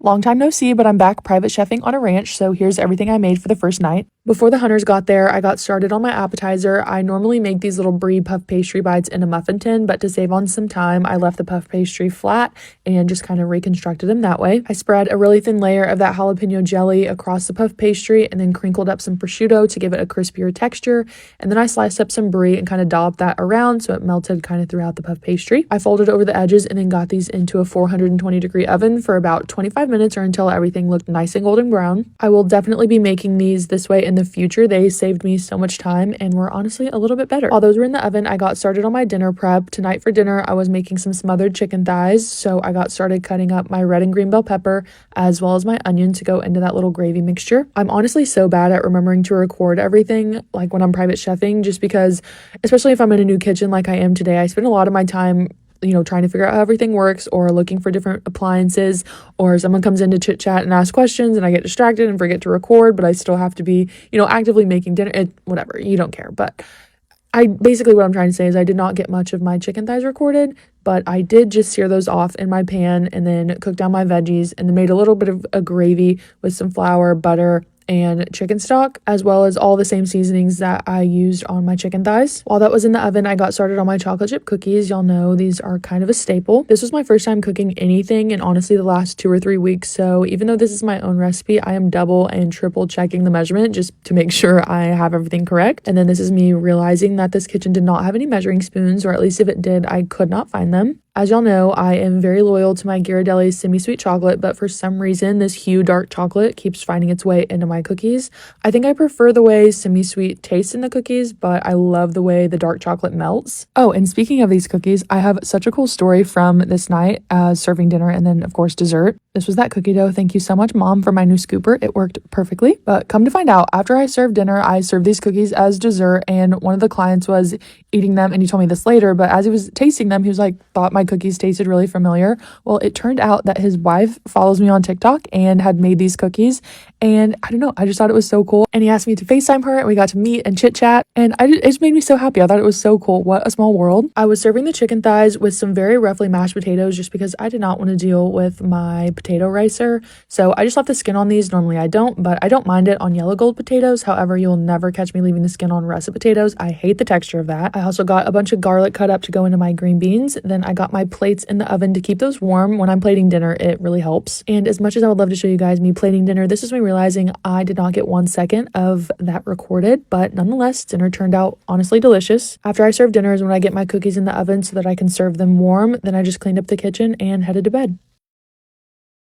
Long time no see, but I'm back private chefing on a ranch, so here's everything I made for the first night. Before the hunters got there, I got started on my appetizer. I normally make these little brie puff pastry bites in a muffin tin, but to save on some time, I left the puff pastry flat and just kind of reconstructed them that way. I spread a really thin layer of that jalapeno jelly across the puff pastry and then crinkled up some prosciutto to give it a crispier texture. And then I sliced up some brie and kind of dolloped that around so it melted kind of throughout the puff pastry. I folded over the edges and then got these into a 420-degree oven for about 25 minutes or until everything looked nice and golden brown. I will definitely be making these this way in the future. They saved me so much time and were honestly a little bit better. While those were in the oven, I got started on my dinner prep. Tonight for dinner, I was making some smothered chicken thighs, so I got started cutting up my red and green bell pepper as well as my onion to go into that little gravy mixture. I'm honestly so bad at remembering to record everything like when I'm private chefing, just because, especially if I'm in a new kitchen like I am today, I spend a lot of my time trying to figure out how everything works or looking for different appliances, or someone comes in to chit chat and ask questions and I get distracted and forget to record, but I still have to be, actively making dinner. Whatever, you don't care. But what I'm trying to say is I did not get much of my chicken thighs recorded, but I did just sear those off in my pan and then cook down my veggies and then made a little bit of a gravy with some flour, butter, and chicken stock, as well as all the same seasonings that I used on my chicken thighs. While that was in the oven, I got started on my chocolate chip cookies. Y'all know these are kind of a staple. This was my first time cooking anything in honestly the last 2 or 3 weeks, so even though this is my own recipe, I am double and triple checking the measurement just to make sure I have everything correct. And then this is me realizing that this kitchen did not have any measuring spoons, or at least if it did, I could not find them. As y'all know, I am very loyal to my Ghirardelli semi-sweet chocolate, but for some reason, this Hue dark chocolate keeps finding its way into my cookies. I think I prefer the way semi-sweet tastes in the cookies, but I love the way the dark chocolate melts. Oh, and speaking of these cookies, I have such a cool story from this night, serving dinner and then, of course, dessert. This was that cookie dough. Thank you so much, Mom, for my new scooper. It worked perfectly. But come to find out, after I served dinner, I served these cookies as dessert, and one of the clients was eating them, and he told me this later, but as he was tasting them, he was like, thought my cookies tasted really familiar. Well, it turned out that his wife follows me on TikTok and had made these cookies, and I don't know, I just thought it was so cool. And he asked me to FaceTime her, and we got to meet and chit chat, and it just made me so happy. I thought it was so cool. What a small world. I was serving the chicken thighs with some very roughly mashed potatoes just because I did not want to deal with my potato ricer. So I just left the skin on these. Normally I don't, but I don't mind it on yellow gold potatoes. However, you'll never catch me leaving the skin on russet potatoes. I hate the texture of that. I also got a bunch of garlic cut up to go into my green beans. Then I got my plates in the oven to keep those warm. When I'm plating dinner, it really helps. And as much as I would love to show you guys me plating dinner, this is me realizing I did not get 1 second of that recorded, but nonetheless, dinner turned out honestly delicious. After I serve dinner is when I get my cookies in the oven so that I can serve them warm. Then I just cleaned up the kitchen and headed to bed.